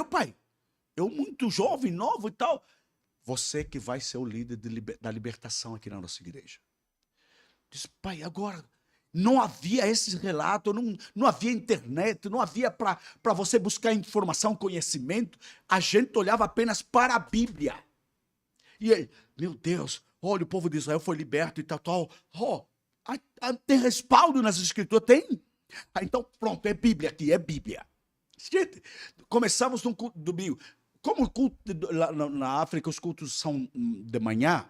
pai, eu muito jovem, novo e tal. Você que vai ser o líder da libertação aqui na nossa igreja. Disse, pai, agora não havia esses relatos, não havia internet, não havia para você buscar informação, conhecimento. A gente olhava apenas para a Bíblia. E aí, meu Deus, olha, o povo de Israel foi liberto e tal, tal. Oh, tem respaldo nas escrituras? Tem. Então, pronto, é Bíblia aqui, é Bíblia. Gente, começamos no culto do domingo. Como o culto lá na África, os cultos são de manhã,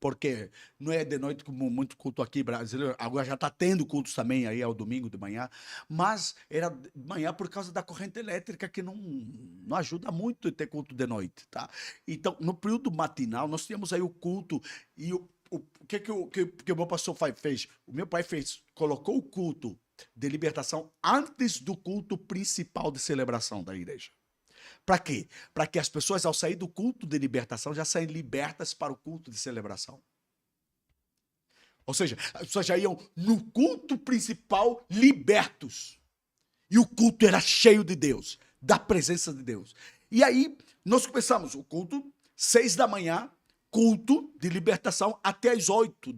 porque não é de noite como muito culto aqui brasileiro, agora já está tendo cultos também aí ao domingo de manhã, mas era de manhã por causa da corrente elétrica que não ajuda muito a ter culto de noite, tá? Então, no período matinal, nós tínhamos aí o culto e o que o meu pastor fez? O meu pai colocou o culto de libertação antes do culto principal de celebração da igreja. Para quê? Para que as pessoas, ao sair do culto de libertação, já saem libertas para o culto de celebração. Ou seja, as pessoas já iam no culto principal libertos. E o culto era cheio de Deus, da presença de Deus. E aí, nós começamos o culto, 6 da manhã, culto de libertação até as 8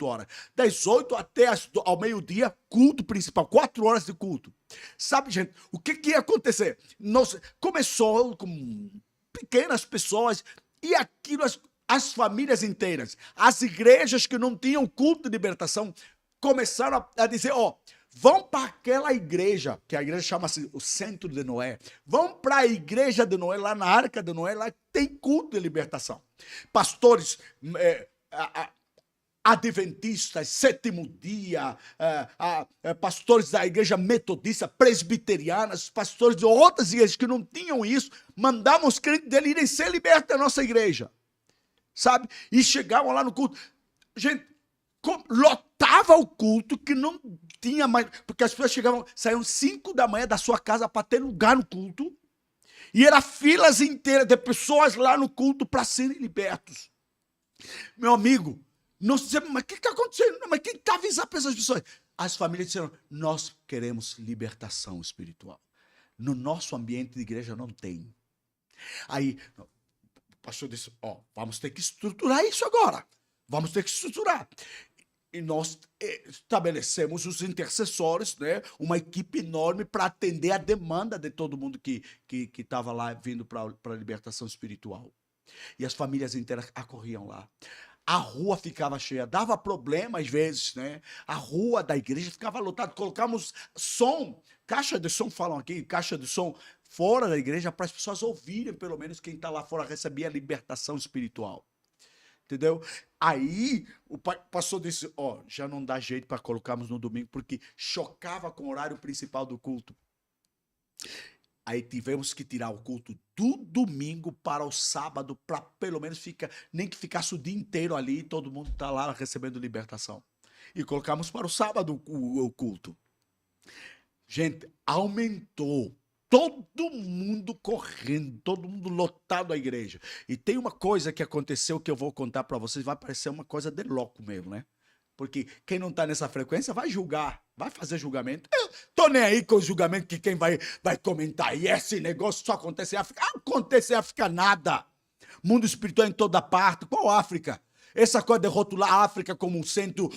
horas. Das 8 até ao meio-dia, culto principal, 4 horas de culto. Sabe, gente, o que ia acontecer? Começou com pequenas pessoas e aquilo, as famílias inteiras, as igrejas que não tinham culto de libertação, começaram a dizer, vão para aquela igreja, que a igreja chama-se o Centro de Noé. Vão para a igreja de Noé, lá na Arca de Noé, lá tem culto de libertação. Pastores adventistas, sétimo dia, pastores da igreja metodista, presbiterianas, pastores de outras igrejas que não tinham isso, mandavam os crentes dele irem ser libertos da nossa igreja. Sabe? E chegavam lá no culto. Gente, lotava o culto que não tinha mais, porque as pessoas saíam 5 da manhã da sua casa para ter lugar no culto, e era filas inteiras de pessoas lá no culto para serem libertos. Meu amigo, nós dizemos, mas o que está acontecendo? Mas quem está avisando para essas pessoas? As famílias disseram, nós queremos libertação espiritual. No nosso ambiente de igreja não tem. Aí, o pastor disse, vamos ter que estruturar isso agora. Vamos ter que estruturar. E nós estabelecemos os intercessores, né? Uma equipe enorme para atender a demanda de todo mundo que estava lá vindo para a libertação espiritual. E as famílias inteiras acorriam lá. A rua ficava cheia, dava problema às vezes, né? A rua da igreja ficava lotada. Colocamos som, caixa de som, falam aqui, caixa de som fora da igreja para as pessoas ouvirem, pelo menos quem está lá fora recebia a libertação espiritual. Entendeu? Aí o pastor disse, já não dá jeito para colocarmos no domingo, porque chocava com o horário principal do culto. Aí tivemos que tirar o culto do domingo para o sábado, para pelo menos nem que ficasse o dia inteiro ali e todo mundo está lá recebendo libertação. E colocamos para o sábado o culto. Gente, aumentou. Todo mundo correndo, todo mundo lotado a igreja. E tem uma coisa que aconteceu que eu vou contar para vocês, vai parecer uma coisa de louco mesmo, né? Porque quem não tá nessa frequência vai julgar, vai fazer julgamento. Eu tô nem aí com o julgamento que quem vai comentar. E esse negócio só acontece em África. Acontece em África nada. Mundo espiritual em toda parte. Qual África? Essa coisa de rotular a África como o centro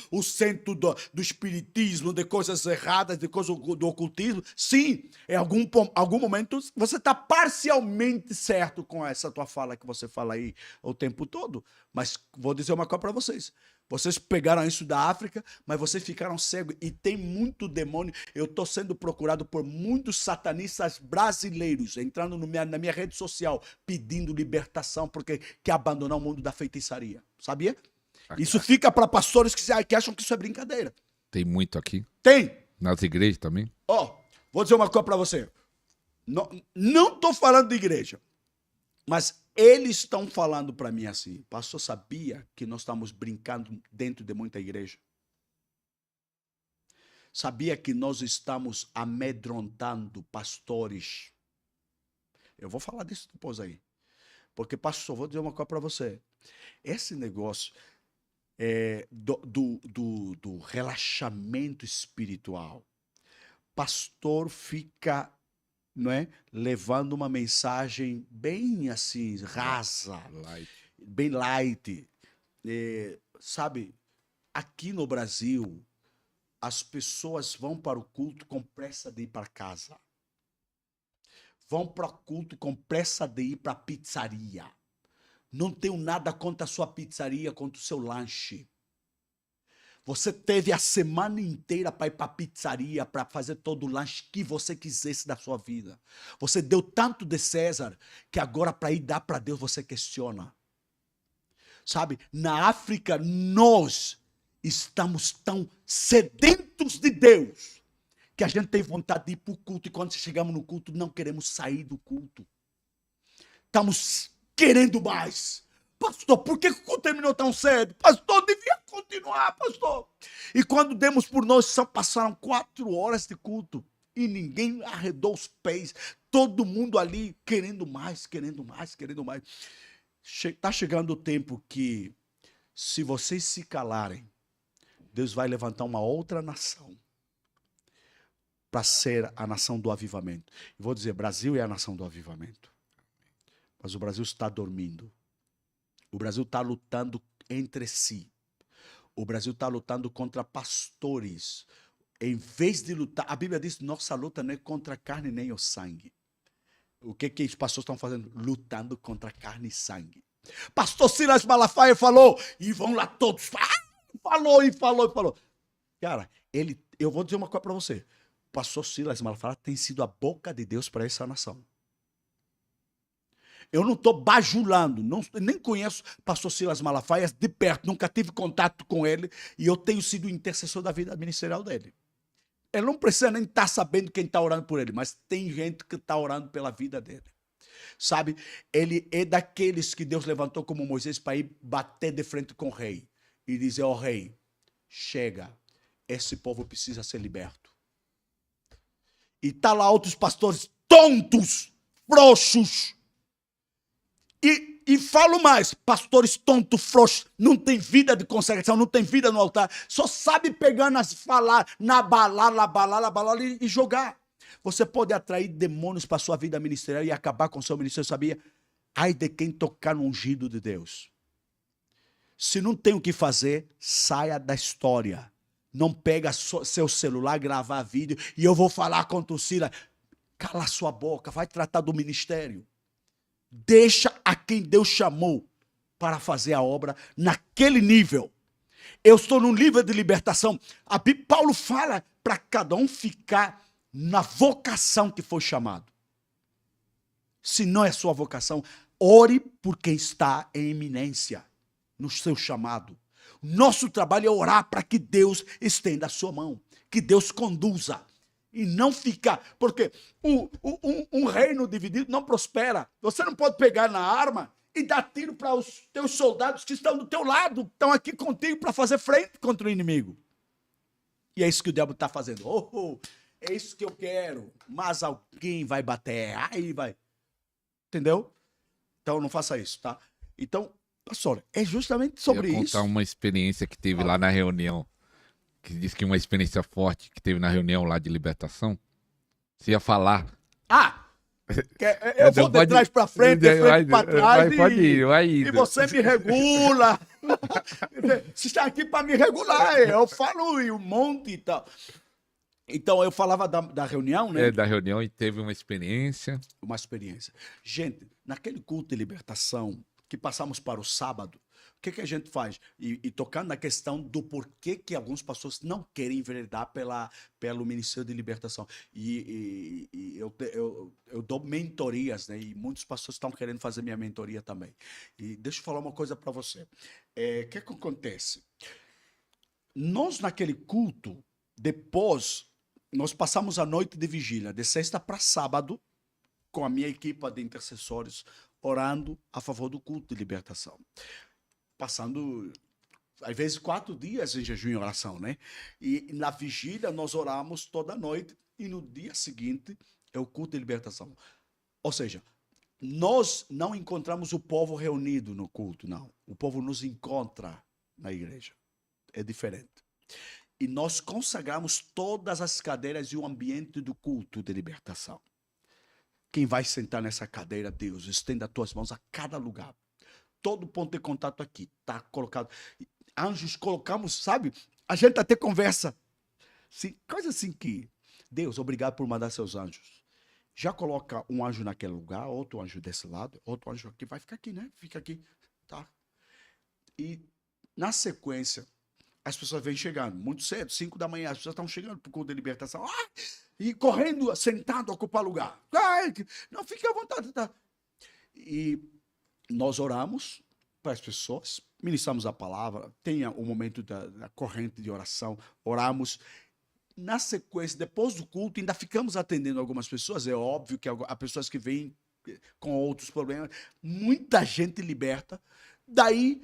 do espiritismo, de coisas erradas, de coisas do ocultismo, sim, em algum momento você está parcialmente certo com essa tua fala que você fala aí o tempo todo. Mas vou dizer uma coisa para vocês. Vocês pegaram isso da África, mas vocês ficaram cegos. E tem muito demônio. Eu estou sendo procurado por muitos satanistas brasileiros, entrando na minha rede social, pedindo libertação, porque quer abandonar o mundo da feitiçaria. Sabia? Isso fica para pastores que acham que isso é brincadeira. Tem muito aqui? Tem. Nas igrejas também? Vou dizer uma coisa para você. Não estou falando de igreja, mas eles estão falando para mim assim, pastor, sabia que nós estamos brincando dentro de muita igreja? Sabia que nós estamos amedrontando pastores? Eu vou falar disso depois aí. Porque, pastor, vou dizer uma coisa para você. Esse negócio do relaxamento espiritual, pastor fica não é? Levando uma mensagem bem assim, rasa, Light. bem light. Sabe, aqui no Brasil, as pessoas vão para o culto com pressa de ir para casa. Vão para o culto com pressa de ir para a pizzaria. Não tenho nada contra a sua pizzaria, contra o seu lanche. Você teve a semana inteira para ir para a pizzaria, para fazer todo o lanche que você quisesse da sua vida. Você deu tanto de César que agora para ir dar para Deus você questiona. Sabe, na África nós estamos tão sedentos de Deus que a gente tem vontade de ir para o culto e quando chegamos no culto não queremos sair do culto. Estamos querendo mais. Pastor, por que o culto terminou tão cedo? Pastor, devia continuar, pastor. E quando demos por nós, só passaram 4 horas de culto. E ninguém arredou os pés. Todo mundo ali querendo mais, querendo mais, querendo mais. Está chegando o tempo que, se vocês se calarem, Deus vai levantar uma outra nação para ser a nação do avivamento. Eu vou dizer, Brasil é a nação do avivamento. Mas o Brasil está dormindo. O Brasil está lutando entre si. O Brasil está lutando contra pastores. Em vez de lutar, a Bíblia diz, nossa luta não é contra a carne nem o sangue. O que os pastores estão fazendo? Lutando contra carne e sangue. Pastor Silas Malafaia falou, e vão lá todos. Falou e falou e falou. Cara, eu vou dizer uma coisa para você. O pastor Silas Malafaia tem sido a boca de Deus para essa nação. Eu não estou bajulando, nem conheço pastor Silas Malafaia de perto, nunca tive contato com ele e eu tenho sido intercessor da vida ministerial dele. Ele não precisa nem estar sabendo quem está orando por ele, mas tem gente que está orando pela vida dele. Sabe, ele é daqueles que Deus levantou como Moisés para ir bater de frente com o rei e dizer ao rei, chega, esse povo precisa ser liberto. E tá lá outros pastores tontos, frouxos, e falo mais, pastores tontos, frouxos, não tem vida de consagração, não tem vida no altar, só sabe pegar falar na balala e jogar. Você pode atrair demônios para a sua vida ministerial e acabar com o seu ministério, sabia? Ai de quem tocar no ungido de Deus. Se não tem o que fazer, saia da história. Não pega seu celular, gravar vídeo e eu vou falar contra o Silas. Cala sua boca, vai tratar do ministério. Deixa a quem Deus chamou para fazer a obra naquele nível. Eu estou num nível de libertação. Paulo fala para cada um ficar na vocação que foi chamado. Se não é sua vocação, ore por quem está em eminência no seu chamado. Nosso trabalho é orar para que Deus estenda a sua mão, que Deus conduza. E não ficar, porque um reino dividido não prospera. Você não pode pegar na arma e dar tiro para os teus soldados que estão do teu lado, estão aqui contigo para fazer frente contra o inimigo. E é isso que o diabo está fazendo. É isso que eu quero, mas alguém vai bater, aí vai. Entendeu? Então não faça isso, tá? Então, pastor, é justamente sobre isso. Vou contar uma experiência que teve lá na reunião. Que disse que uma experiência forte que teve na reunião lá de libertação. Você ia falar. Eu vou de trás para frente, de frente para trás. Pode ir, vai ir. E você me regula. Você está aqui para me regular. Eu falo um monte e tal. Então, eu falava da reunião, né? Da reunião e teve uma experiência. Uma experiência. Gente, naquele culto de libertação que passamos para o sábado, o que a gente faz? E tocando na questão do porquê que alguns pastores não querem enveredar pelo Ministério de Libertação. Eu dou mentorias, né? E muitos pastores estão querendo fazer minha mentoria também. E deixa eu falar uma coisa para você. O que acontece? Nós, naquele culto, depois, nós passamos a noite de vigília, de sexta para sábado, com a minha equipe de intercessores, orando a favor do culto de libertação. Passando, às vezes, 4 dias em jejum e oração, né? E na vigília nós oramos toda noite e no dia seguinte é o culto de libertação. Ou seja, nós não encontramos o povo reunido no culto, não. O povo nos encontra na igreja. É diferente. E nós consagramos todas as cadeiras e o ambiente do culto de libertação. Quem vai sentar nessa cadeira, Deus, estenda as tuas mãos a cada lugar. Todo ponto de contato aqui está colocado. Anjos colocamos, sabe? A gente até conversa. Sim, coisa assim que... Deus, obrigado por mandar seus anjos. Já coloca um anjo naquele lugar, outro anjo desse lado, outro anjo aqui. Vai ficar aqui, né? Fica aqui. Tá? E, na sequência, as pessoas vêm chegando. Muito cedo, 5 da manhã, as pessoas estão chegando para o culto de libertação. E correndo, sentado, ocupar lugar. Não, fique à vontade. Tá? E nós oramos para as pessoas, ministramos a palavra, tenha o momento da corrente de oração, oramos. Na sequência, depois do culto, ainda ficamos atendendo algumas pessoas. É óbvio que há pessoas que vêm com outros problemas. Muita gente liberta. Daí,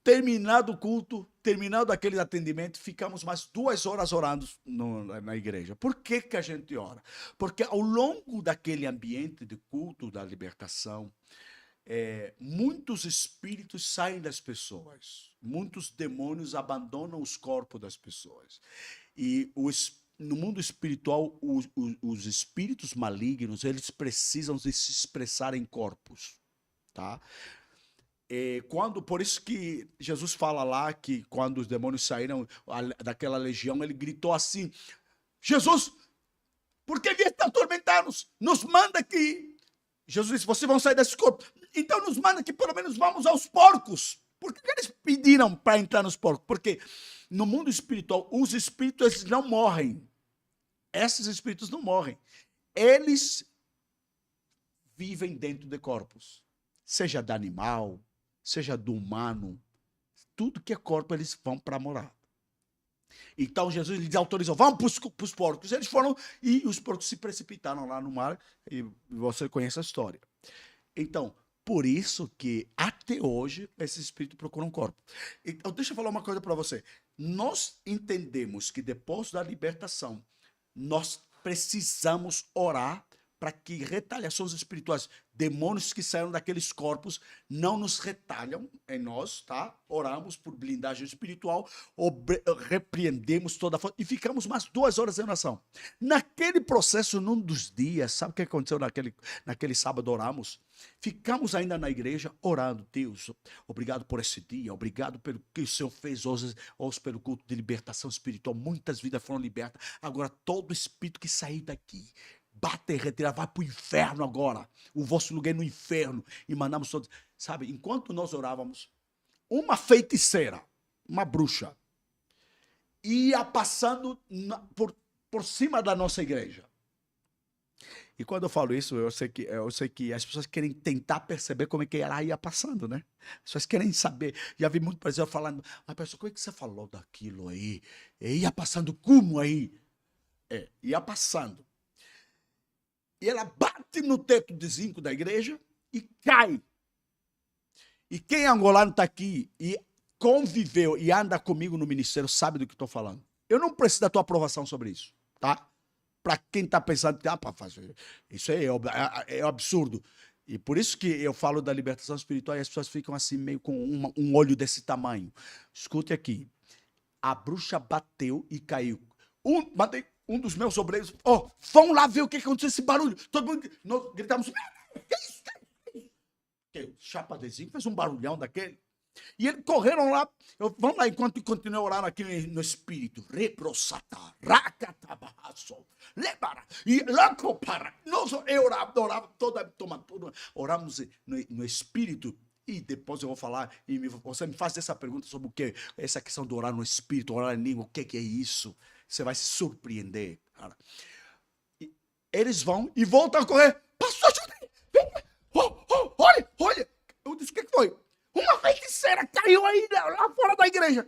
terminado o culto, terminado aquele atendimento, ficamos mais 2 horas orando na igreja. Por que que a gente ora? Porque ao longo daquele ambiente de culto, da libertação, muitos espíritos saem das pessoas. Muitos demônios abandonam os corpos das pessoas. E no mundo espiritual, os espíritos malignos, eles precisam de se expressar em corpos, tá? Por isso que Jesus fala lá que quando os demônios saíram daquela legião, ele gritou assim: Jesus, por que vieste atormentar-nos? Nos manda que... Jesus disse: vocês vão sair desse corpo. Então nos manda que pelo menos vamos aos porcos. Por que eles pediram para entrar nos porcos? Porque no mundo espiritual, os espíritos eles não morrem. Esses espíritos não morrem. Eles vivem dentro de corpos. Seja de animal, seja do humano. Tudo que é corpo, eles vão para morar. Então Jesus lhes autorizou: vamos para os porcos. Eles foram e os porcos se precipitaram lá no mar. E você conhece a história. Então, por isso que até hoje esses espíritos procuram corpo. Então, deixa eu falar uma coisa para você. Nós entendemos que depois da libertação, nós precisamos orar para que retaliações espirituais, demônios que saíram daqueles corpos, não nos retalham em nós, tá? Oramos por blindagem espiritual, repreendemos toda a força e ficamos mais 2 horas em oração. Naquele processo, num dos dias, sabe o que aconteceu naquele sábado? Oramos. Ficamos ainda na igreja orando. Deus, obrigado por esse dia, obrigado pelo que o Senhor fez hoje pelo culto de libertação espiritual. Muitas vidas foram libertas. Agora, todo espírito que sair daqui, bate e retira, vai para o inferno agora. O vosso lugar é no inferno. E mandamos todos. Sabe, enquanto nós orávamos, uma feiticeira, uma bruxa, ia passando por cima da nossa igreja. E quando eu falo isso, eu sei que as pessoas querem tentar perceber como é que ela ia passando, né? As pessoas querem saber. Já vi muito pessoal falando: mas pessoal, como é que você falou daquilo aí? Ia passando como aí? Ia passando. E ela bate no teto de zinco da igreja e cai. E quem é angolano está aqui e conviveu e anda comigo no ministério sabe do que estou falando. Eu não preciso da tua aprovação sobre isso, tá? Para quem está pensando, para fazer isso é absurdo. E por isso que eu falo da libertação espiritual e as pessoas ficam assim, meio com um olho desse tamanho. Escute aqui. A bruxa bateu e caiu. Um dos meus obreiros, vão lá ver o que aconteceu, esse barulho. Todo mundo, nós gritamos: que isso? Que chapa de zinco fez um barulhão daquele. E eles correram lá. Vamos lá, enquanto continuei orando aqui no espírito. Reprosata, racatabaço, lebara, e lacopara. Eu orava toda, oramos no espírito. E depois eu vou falar, e você me faz essa pergunta sobre o que essa questão de orar no espírito, orar em língua, o que é isso? Você vai se surpreender, cara. E eles vão e voltam a correr. Pastor, olha. Eu disse: o que foi? Uma feiticeira caiu aí lá fora da igreja.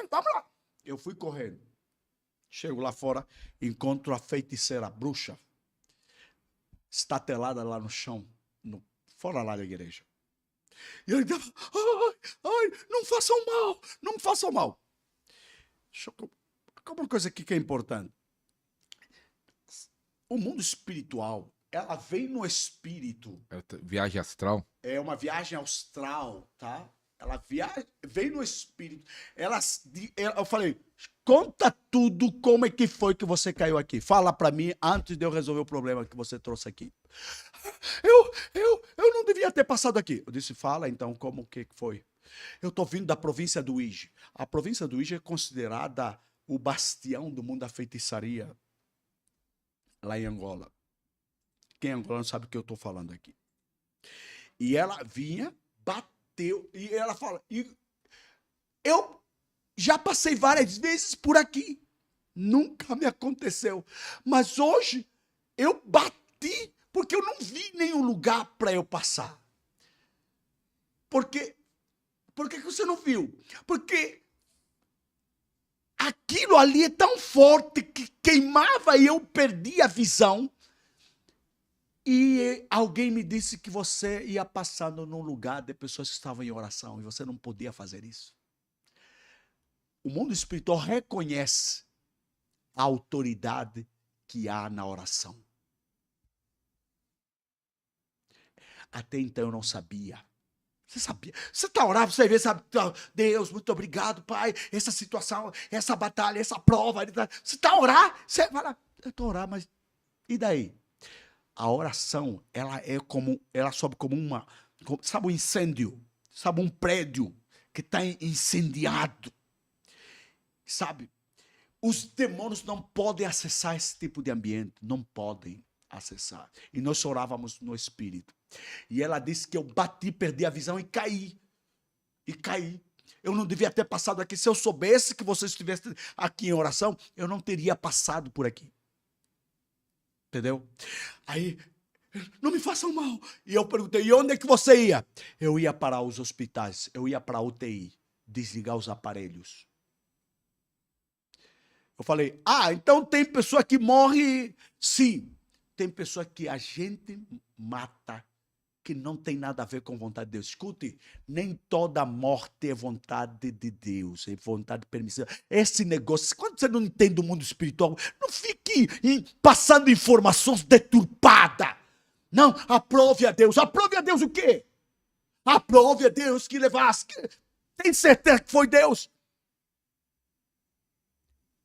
Vamos lá. Eu fui correndo. Chego lá fora, encontro a feiticeira, a bruxa, estatelada lá no chão, fora lá da igreja. E ele estava: não façam mal. Uma coisa aqui que é importante. O mundo espiritual, ela vem no espírito. Viagem astral? É uma viagem astral, tá? Ela veio no espírito. Eu falei, conta tudo como é que foi que você caiu aqui. Fala para mim antes de eu resolver o problema que você trouxe aqui. Eu não devia ter passado aqui. Eu disse, fala então como que foi. Eu estou vindo da província do Uíge. A província do Uíge é considerada o bastião do mundo da feitiçaria lá em Angola. Quem é angolano sabe o que eu estou falando aqui. E ela vinha, bateu, e ela fala, eu já passei várias vezes por aqui, nunca me aconteceu, mas hoje eu bati porque eu não vi nenhum lugar para eu passar. Por que você não viu? Porque aquilo ali é tão forte que queimava e eu perdi a visão. E alguém me disse que você ia passando num lugar de pessoas que estavam em oração e você não podia fazer isso. O mundo espiritual reconhece a autoridade que há na oração. Até então eu não sabia. Você sabia? Você está orando, você vê, sabe? Deus, muito obrigado, Pai. Essa situação, essa batalha, essa prova. Você está a orar? Você fala, eu estou a orar, mas e daí? A oração, ela sobe como sabe um incêndio? Sabe um prédio que está incendiado? Sabe? Os demônios não podem acessar esse tipo de ambiente, não podem acessar. E nós orávamos no Espírito. E ela disse que eu bati, perdi a visão e caí. Eu não devia ter passado aqui. Se eu soubesse que você estivesse aqui em oração, eu não teria passado por aqui. Entendeu? Aí, não me façam mal. E eu perguntei, e onde é que você ia? Eu ia para os hospitais, eu ia para a UTI, desligar os aparelhos. Eu falei, então tem pessoa que morre? Sim. Tem pessoa que a gente mata, que não tem nada a ver com vontade de Deus. Escute, nem toda morte é vontade de Deus, é vontade permissiva. Esse negócio, quando você não entende o mundo espiritual, não fique passando informações deturpadas. Não, aprove a Deus. Aprove a Deus o quê? Aprove a Deus que levasse. Tem certeza que foi Deus?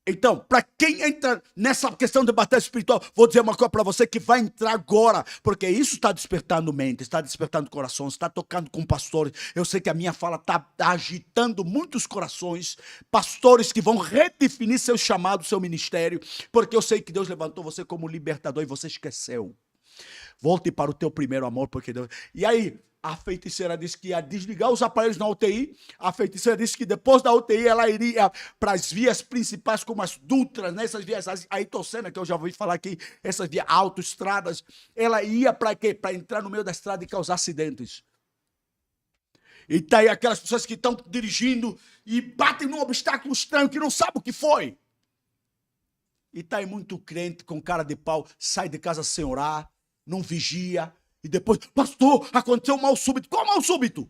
Então, para quem entra nessa questão de batalha espiritual, vou dizer uma coisa para você que vai entrar agora, porque isso está despertando mente, está despertando corações, está tocando com pastores. Eu sei que a minha fala está agitando muitos corações, pastores que vão redefinir seu chamado, seu ministério, porque eu sei que Deus levantou você como libertador e você esqueceu. Volte para o teu primeiro amor, porque Deus... E aí, a feiticeira disse que ia desligar os aparelhos na UTI. A feiticeira disse que depois da UTI ela iria para as vias principais, como as Dutras, nessas vias, aí Tocena, que eu já ouvi falar aqui, essas vias autoestradas. Ela ia para quê? Para entrar no meio da estrada e causar acidentes. E tá aí aquelas pessoas que estão dirigindo e batem num obstáculo estranho que não sabe o que foi. E tá aí muito crente com cara de pau, sai de casa sem orar, não vigia, e depois, pastor, aconteceu um mal súbito. Qual mal súbito?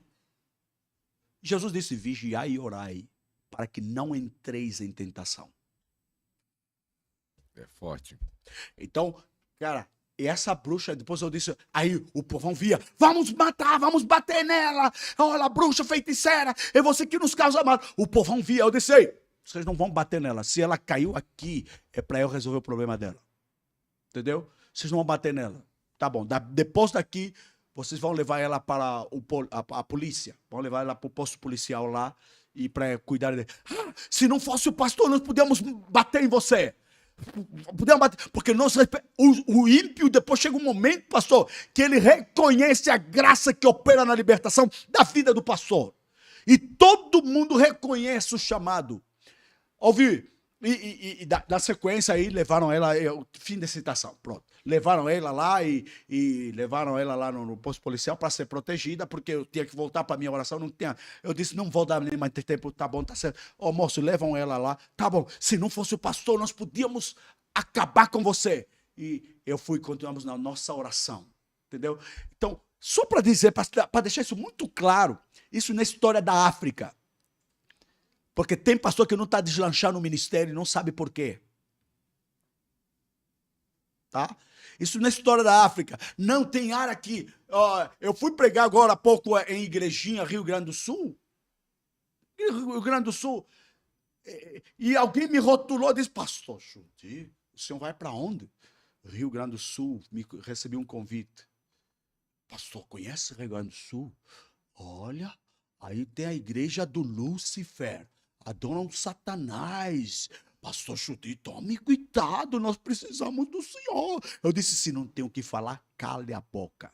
Jesus disse, vigiai e orai, para que não entreis em tentação. É forte. Então, cara, e essa bruxa, depois eu disse, aí o povão via, vamos matar, vamos bater nela, olha a bruxa feiticeira, é você que nos causa mal. O povão via, eu disse, ei, vocês não vão bater nela, se ela caiu aqui, é para eu resolver o problema dela. Entendeu? Vocês não vão bater nela. Tá bom, depois daqui, vocês vão levar ela para a polícia. Vão levar ela para o posto policial lá e para cuidar dele. Se não fosse o pastor, nós podíamos bater em você. Podíamos bater, porque o ímpio, depois chega um momento, pastor, que ele reconhece a graça que opera na libertação da vida do pastor. E todo mundo reconhece o chamado. Ouvi? E da sequência aí, levaram ela, fim da citação, pronto. Levaram ela lá e levaram ela lá no posto policial para ser protegida, porque eu tinha que voltar para minha oração, não tinha. Eu disse, não vou dar nem mais tempo, tá bom, tá certo. Ô moço, levam ela lá, tá bom. Se não fosse o pastor, nós podíamos acabar com você. E eu fui e continuamos na nossa oração, entendeu? Então, só para dizer, para deixar isso muito claro, isso na história da África. Porque tem pastor que não está deslanchando no ministério e não sabe por quê. Tá? Isso na história da África. Não tem área aqui. Eu fui pregar agora há pouco em Igrejinha, Rio Grande do Sul. Rio Grande do Sul. E alguém me rotulou e disse, pastor Chudi, o senhor vai para onde? Rio Grande do Sul, recebi um convite. Pastor, conhece Rio Grande do Sul? Olha, aí tem a igreja do Lúcifer, adoram Satanás. Pastor Chudi, tome cuidado, nós precisamos do senhor. Eu disse, se não tenho o que falar, cale a boca.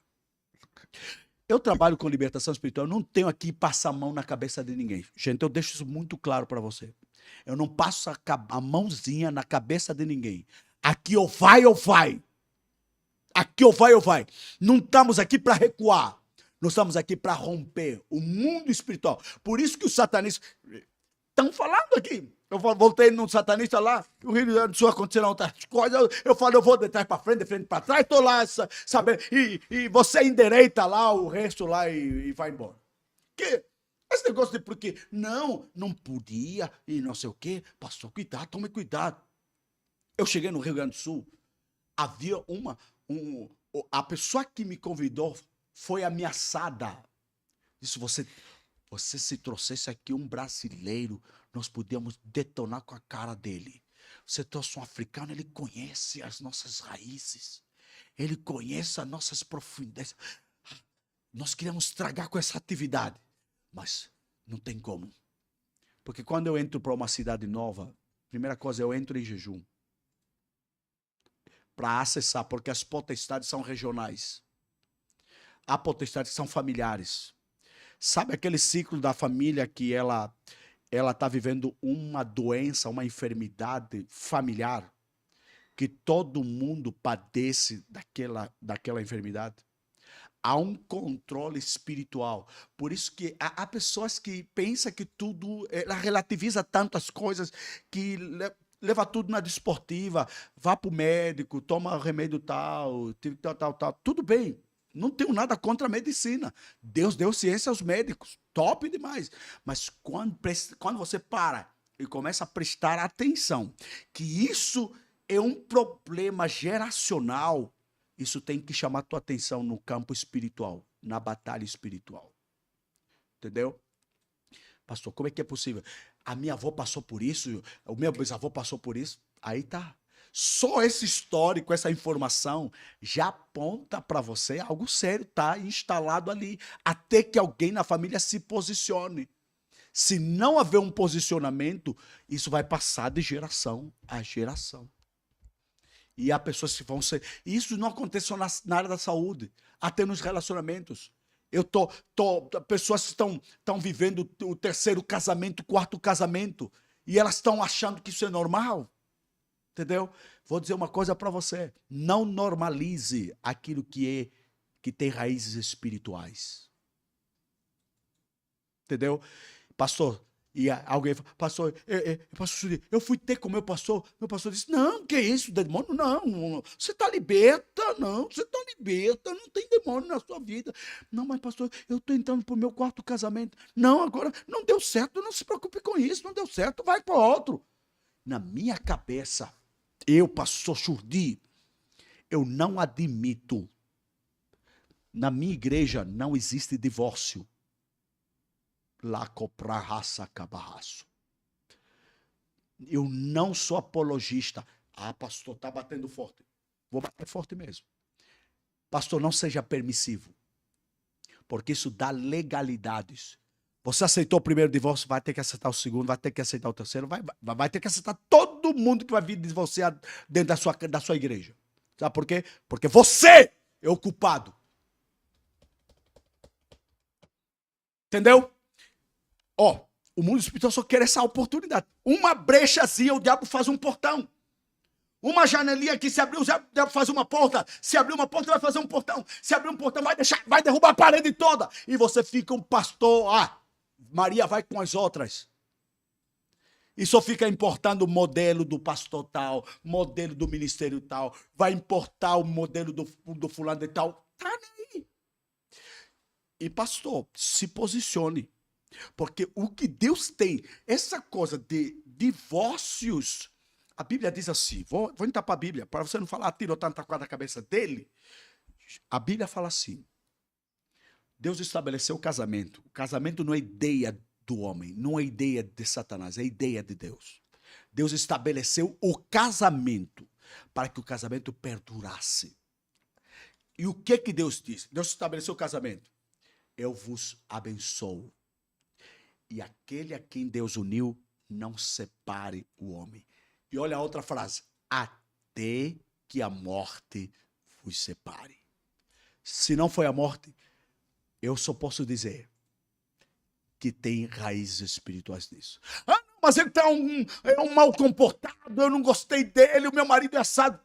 Eu trabalho com libertação espiritual, eu não tenho aqui passar a mão na cabeça de ninguém. Gente, eu deixo isso muito claro para você. Eu não passo a mãozinha na cabeça de ninguém. Aqui ou vai ou vai. Aqui ou vai ou vai. Não estamos aqui para recuar. Nós estamos aqui para romper o mundo espiritual. Por isso que os satanistas estão falando aqui. Eu voltei num satanista lá, o Rio Grande do Sul aconteceram outras coisas. Eu falo, eu vou de trás para frente, de frente para trás, estou lá, sabe? E você endireita lá o resto lá e vai embora. Que? Esse negócio de porque não podia e não sei o quê. Pastor, cuidado, tome cuidado. Eu cheguei no Rio Grande do Sul, havia a pessoa que me convidou foi ameaçada. Disse, você se trouxesse aqui um brasileiro, nós podíamos detonar com a cara dele. Você trouxe um africano, ele conhece as nossas raízes. Ele conhece as nossas profundezas. Nós queríamos estragar com essa atividade. Mas não tem como. Porque quando eu entro para uma cidade nova, primeira coisa, eu entro em jejum. Para acessar, porque as potestades são regionais. Há potestades que são familiares. Sabe aquele ciclo da família que ela está vivendo uma doença, uma enfermidade familiar? Que todo mundo padece daquela enfermidade? Há um controle espiritual. Por isso que há pessoas que pensam que tudo, ela relativiza tantas coisas, que leva tudo na desportiva, vá para o médico, toma remédio tal, tudo bem. Não tenho nada contra a medicina. Deus deu ciência aos médicos. Top demais. Mas quando você para e começa a prestar atenção que isso é um problema geracional, isso tem que chamar a tua atenção no campo espiritual, na batalha espiritual. Entendeu? Pastor, como é que é possível? A minha avó passou por isso, o meu bisavô passou por isso. Aí tá. Só esse histórico, essa informação, já aponta para você algo sério, tá instalado ali, até que alguém na família se posicione. Se não haver um posicionamento, isso vai passar de geração a geração. E há pessoas que vão ser... Isso não acontece só na área da saúde, até nos relacionamentos. Pessoas estão vivendo o terceiro casamento, o quarto casamento, e elas estão achando que isso é normal. Entendeu? Vou dizer uma coisa para você. Não normalize aquilo que tem raízes espirituais. Entendeu? Pastor, e alguém fala, pastor, eu fui ter com meu pastor disse, não, que isso, demônio? Não, você está liberta, não tem demônio na sua vida. Não, mas pastor, eu estou entrando para o meu quarto casamento. Não, agora, não deu certo, não se preocupe com isso, não deu certo, vai para outro. Na minha cabeça, eu, pastor Chudi, eu não admito. Na minha igreja não existe divórcio. Lá copra raça cabarraço. Eu não sou apologista. Ah, pastor, tá batendo forte. Vou bater forte mesmo. Pastor, não seja permissivo. Porque isso dá legalidades. Você aceitou o primeiro divórcio, vai ter que aceitar o segundo, vai ter que aceitar o terceiro, vai ter que aceitar todo mundo que vai vir divorciar dentro da sua igreja. Sabe por quê? Porque você é o culpado. Entendeu? O mundo espiritual só quer essa oportunidade. Uma brechazinha, o diabo faz um portão. Uma janelinha que se abrir, o diabo faz uma porta. Se abrir uma porta, vai fazer um portão. Se abrir um portão, vai derrubar a parede toda. E você fica um pastor. Maria vai com as outras. E só fica importando o modelo do pastor tal, modelo do ministério tal. Vai importar o modelo do fulano de tal. Tá aí. E pastor, se posicione. Porque o que Deus tem, essa coisa de divórcios, a Bíblia diz assim, vou entrar para a Bíblia, para você não falar tirou tanta coisa da cabeça dele. A Bíblia fala assim, Deus estabeleceu o casamento. O casamento não é ideia do homem, não é ideia de Satanás, é ideia de Deus. Deus estabeleceu o casamento para que o casamento perdurasse. E o que Deus disse? Deus estabeleceu o casamento. Eu vos abençoo. E aquele a quem Deus uniu, não separe o homem. E olha a outra frase. Até que a morte vos separe. Se não foi a morte, eu só posso dizer que tem raízes espirituais nisso. Ah, não, mas ele é um mal comportado, eu não gostei dele, o meu marido é assado.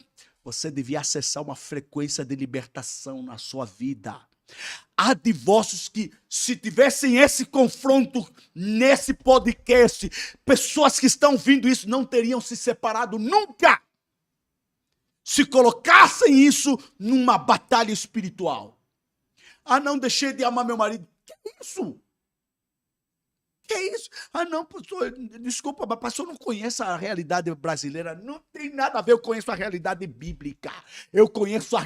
Você devia acessar uma frequência de libertação na sua vida. Há divórcios que, se tivessem esse confronto nesse podcast, pessoas que estão ouvindo isso não teriam se separado nunca. Se colocassem isso numa batalha espiritual. Ah, não, deixei de amar meu marido. Que isso? Que isso? Ah, não, pastor, desculpa, mas pastor não conhece a realidade brasileira. Não tem nada a ver, eu conheço a realidade bíblica. Eu conheço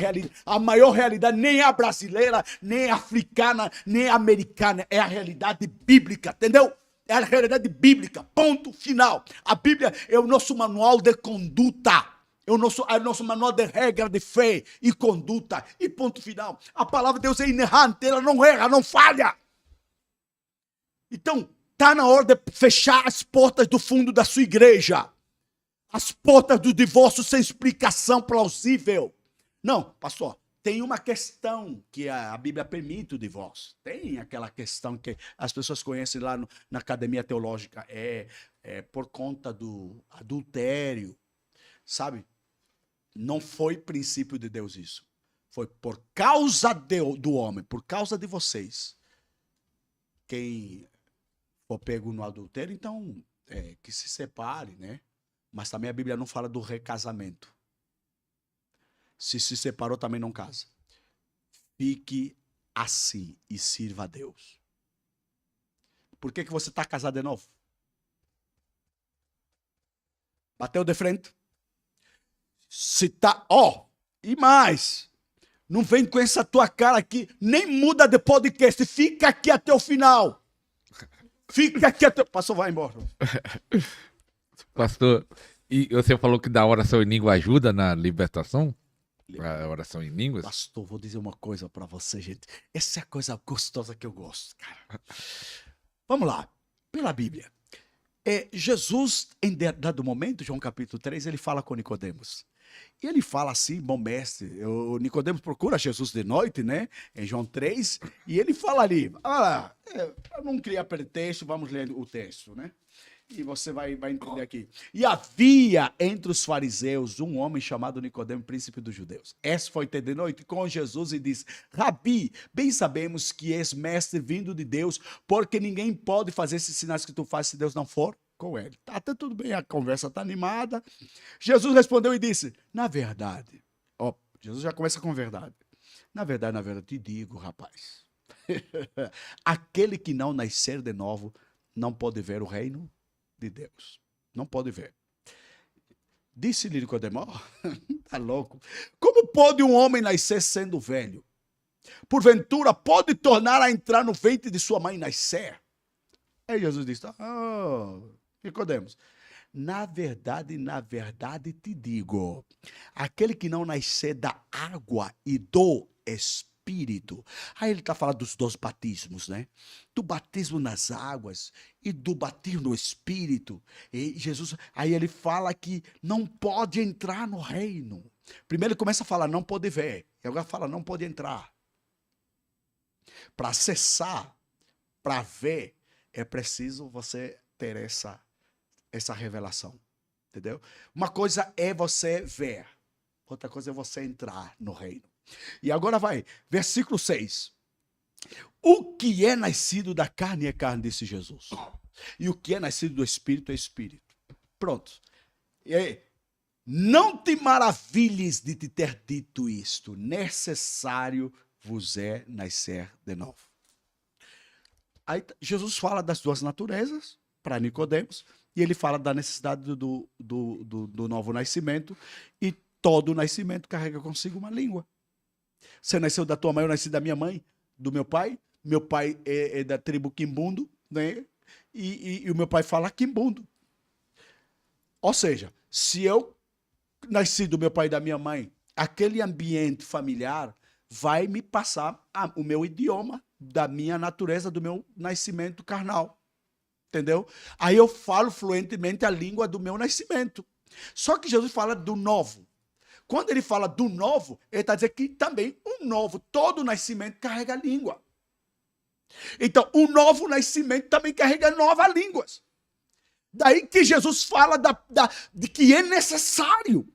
a maior realidade, nem a brasileira, nem a africana, nem a americana. É a realidade bíblica, entendeu? É a realidade bíblica, ponto final. A Bíblia é o nosso manual de conduta. É o nosso manual de regra de fé e conduta. E ponto final. A palavra de Deus é inerrante, ela não erra, não falha. Então, está na hora de fechar as portas do fundo da sua igreja. As portas do divórcio sem explicação plausível. Não, pastor, tem uma questão que a Bíblia permite o divórcio. Tem aquela questão que as pessoas conhecem lá na academia teológica. É por conta do adultério. Sabe? Não foi princípio de Deus isso. Foi por causa do homem, por causa de vocês. Quem for pego no adultério, então que se separe, né? Mas também a Bíblia não fala do recasamento. Se separou, também não casa. Fique assim e sirva a Deus. Por que você está casado de novo? Bateu de frente? Se tá, e mais, não vem com essa tua cara aqui, nem muda de podcast, fica aqui até o final. Fica aqui até... Pastor, vai embora. Pastor, e você falou que da oração em língua ajuda na libertação? A oração em línguas? Pastor, vou dizer uma coisa para você, gente. Essa é a coisa gostosa que eu gosto, cara. Vamos lá, pela Bíblia. Jesus, em dado momento, João capítulo 3, ele fala com Nicodemos. E ele fala assim, bom mestre, o Nicodemos procura Jesus de noite, né? Em João 3, e ele fala ali, eu não queria pretexto, vamos ler o texto, né? E você vai entender aqui. E havia entre os fariseus um homem chamado Nicodemo, príncipe dos judeus. Esse foi ter de noite com Jesus e disse, Rabi, bem sabemos que és mestre vindo de Deus, porque ninguém pode fazer esses sinais que tu fazes se Deus não for com ele. Tá tudo bem, a conversa tá animada. Jesus respondeu e disse, na verdade, Jesus já começa com verdade. Na verdade, te digo, rapaz, aquele que não nascer de novo não pode ver o reino de Deus. Não pode ver. Disse-lhe Nicodemo, tá louco? Como pode um homem nascer sendo velho? Porventura pode tornar a entrar no ventre de sua mãe e nascer? Aí Jesus disse, Nicodemos, na verdade te digo, aquele que não nascer da água e do Espírito. Aí ele está falando dos dois batismos, né? Do batismo nas águas e do batismo no Espírito. E Jesus, aí ele fala que não pode entrar no reino. Primeiro ele começa a falar, não pode ver. E agora fala, não pode entrar. Para acessar, para ver, é preciso você ter essa revelação. Entendeu? Uma coisa é você ver. Outra coisa é você entrar no reino. E agora vai, versículo 6. O que é nascido da carne é carne, disse Jesus. E o que é nascido do Espírito é Espírito. Pronto. E aí, não te maravilhes de te ter dito isto. Necessário vos é nascer de novo. Aí Jesus fala das duas naturezas para Nicodemos e ele fala da necessidade do novo nascimento e todo nascimento carrega consigo uma língua. Você nasceu da tua mãe, eu nasci da minha mãe, do meu pai. Meu pai é da tribo Quimbundo, né? e o meu pai fala quimbundo. Ou seja, se eu nasci do meu pai e da minha mãe, aquele ambiente familiar vai me passar o meu idioma, da minha natureza, do meu nascimento carnal. Entendeu? Aí eu falo fluentemente a língua do meu nascimento. Só que Jesus fala do novo. Quando ele fala do novo, ele está dizendo que também o novo, todo nascimento carrega a língua. Então, o novo nascimento também carrega novas línguas. Daí que Jesus fala de que é necessário.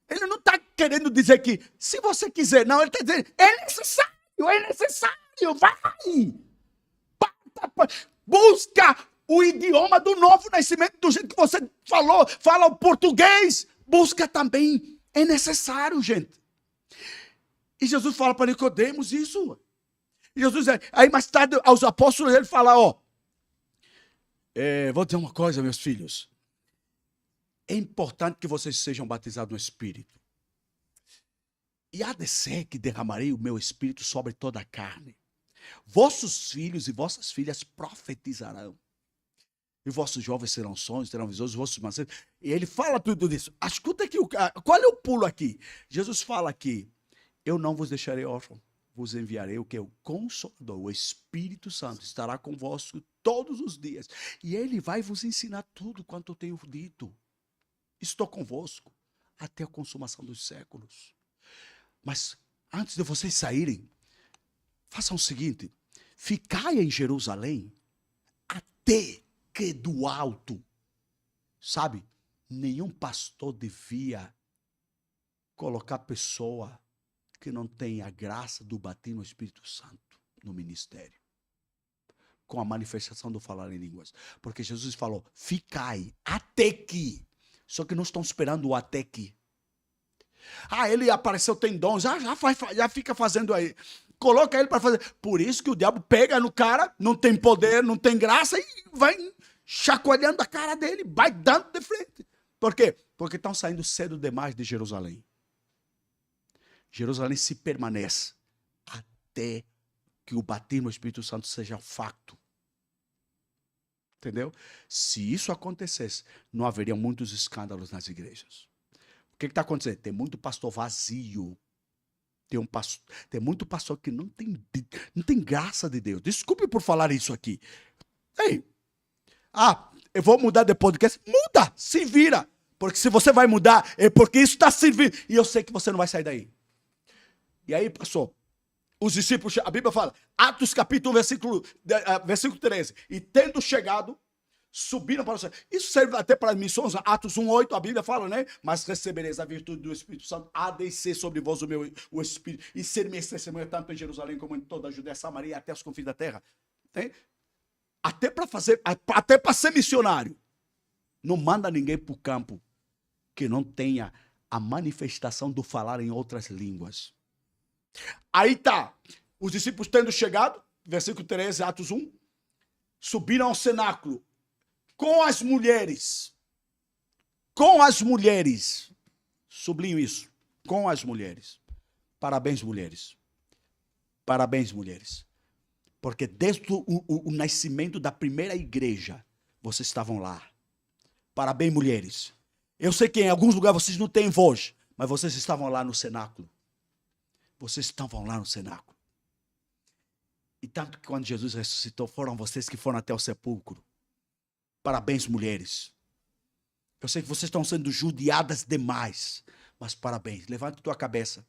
Ele não está querendo dizer que, se você quiser, não, ele está dizendo, é necessário, vai. Busca o idioma do novo nascimento, do jeito que você falou, fala o português, busca também, é necessário, gente. E Jesus fala para Nicodemos isso. E Jesus, aí mais tarde, aos apóstolos, ele fala, vou dizer uma coisa, meus filhos, é importante que vocês sejam batizados no Espírito. E há de ser que derramarei o meu Espírito sobre toda a carne. Vossos filhos e vossas filhas profetizarão. E vossos jovens serão sonhos, terão visões, vossos mancebos. E ele fala tudo isso. Escuta aqui, qual é o pulo aqui? Jesus fala aqui, eu não vos deixarei órfãos, vos enviarei o que? O Consolador, o Espírito Santo, estará convosco todos os dias. E ele vai vos ensinar tudo quanto eu tenho dito. Estou convosco até a consumação dos séculos. Mas antes de vocês saírem, façam o seguinte, ficai em Jerusalém até que do alto, sabe, nenhum pastor devia colocar pessoa que não tem a graça do batismo no Espírito Santo no ministério, com a manifestação do falar em línguas. Porque Jesus falou, ficai até que, só que não estão esperando o até que. Ele apareceu, tem dons, já fica fazendo aí. Coloca ele para fazer. Por isso que o diabo pega no cara, não tem poder, não tem graça, e vai chacoalhando a cara dele, vai dando de frente. Por quê? Porque estão saindo cedo demais de Jerusalém. Jerusalém se permanece até que o batismo no Espírito Santo seja facto. Entendeu? Se isso acontecesse, não haveria muitos escândalos nas igrejas. O que está acontecendo? Tem muito pastor vazio. Tem muito pastor que não tem graça de Deus. Desculpe por falar isso aqui. Ei, eu vou mudar de podcast. Muda, se vira. Porque se você vai mudar, é porque isso está servindo. E eu sei que você não vai sair daí. E aí, pastor, os discípulos, a Bíblia fala, Atos capítulo 1, versículo 13. E tendo chegado, subiram para o céu. Isso serve até para as missões. Atos 1:8, a Bíblia fala, né? Mas recebereis a virtude do Espírito Santo, há de ser sobre vós o Espírito, e ser minha testemunha tanto em Jerusalém como em toda a Judéia, Samaria e até os confins da terra. Tem? Até para ser missionário. Não manda ninguém para o campo que não tenha a manifestação do falar em outras línguas. Aí tá, os discípulos tendo chegado, versículo 13, Atos 1, subiram ao cenáculo com as mulheres, sublinho isso, com as mulheres. Parabéns, mulheres. Parabéns, mulheres. Porque desde o nascimento da primeira igreja, vocês estavam lá. Parabéns, mulheres. Eu sei que em alguns lugares vocês não têm voz, mas vocês estavam lá no cenáculo. Vocês estavam lá no cenáculo. E tanto que quando Jesus ressuscitou, foram vocês que foram até o sepulcro. Parabéns, mulheres. Eu sei que vocês estão sendo judiadas demais, mas parabéns. Levante tua cabeça.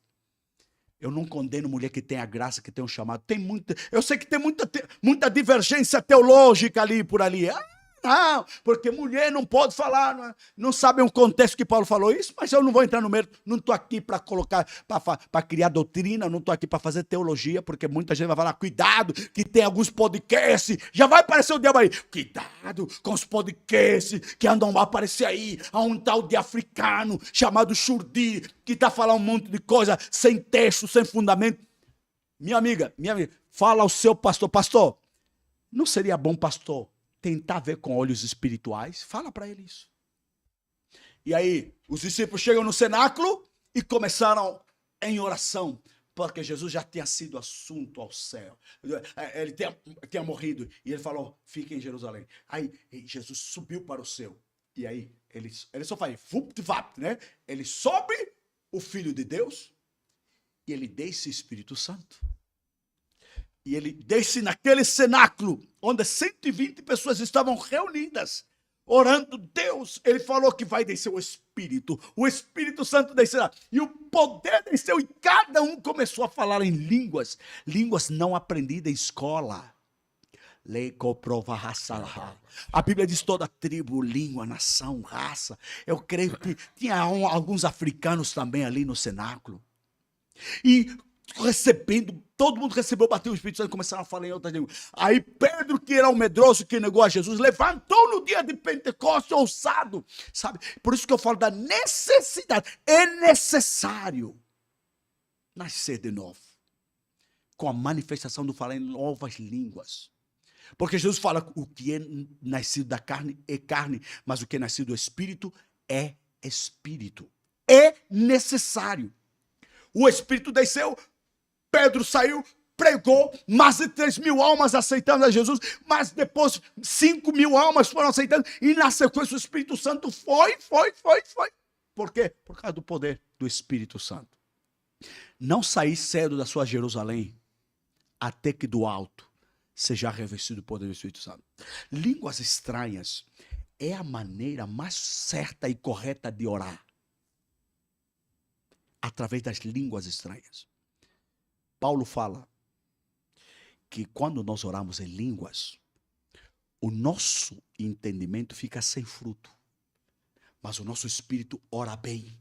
Eu não condeno mulher que tem a graça, que tem um chamado. Eu sei que tem muita divergência teológica ali por ali. Não, porque mulher não pode falar, não sabe o contexto que Paulo falou isso, mas eu não vou entrar no mérito, não estou aqui para colocar, para criar doutrina, não estou aqui para fazer teologia, porque muita gente vai falar, cuidado, que tem alguns podcasts, já vai aparecer o diabo aí, cuidado com os podcasts que andam a aparecer aí, há um tal de africano chamado Shurdi, que está falando um monte de coisa, sem texto, sem fundamento. Minha amiga, fala ao seu pastor, não seria bom, pastor, tentar ver com olhos espirituais? Fala para ele isso. E aí, os discípulos chegam no cenáculo e começaram em oração. porque Jesus já tinha sido assunto ao céu. Ele tinha morrido. E ele falou, fique em Jerusalém. Aí Jesus subiu para o céu. E aí ele só faz vup-vapt, né? Ele sobe o Filho de Deus e ele desce o Espírito Santo. E ele desce naquele cenáculo onde 120 pessoas estavam reunidas, orando Deus. Ele falou que vai descer o Espírito Santo descerá. E o poder desceu e cada um começou a falar em línguas. Línguas não aprendidas em escola. A Bíblia diz toda tribo, língua, nação, raça. Eu creio que tinha alguns africanos também ali no cenáculo. E recebendo, todo mundo recebeu, bateu o Espírito Santo e começaram a falar em outras línguas. Aí Pedro, que era o medroso que negou a Jesus, levantou no dia de Pentecostes ousado, sabe? Por isso que eu falo da necessidade. É necessário nascer de novo, com a manifestação do falar em novas línguas. Porque Jesus fala, o que é nascido da carne é carne, mas o que é nascido do Espírito é Espírito. É necessário. O Espírito desceu, Pedro saiu, pregou, mais de 3.000 almas aceitando a Jesus, mas depois 5.000 almas foram aceitando, e na sequência o Espírito Santo foi. Por quê? Por causa do poder do Espírito Santo. Não sair cedo da sua Jerusalém, até que do alto seja revestido do poder do Espírito Santo. Línguas estranhas é a maneira mais certa e correta de orar. Através das línguas estranhas. Paulo fala que quando nós oramos em línguas, o nosso entendimento fica sem fruto, mas o nosso espírito ora bem.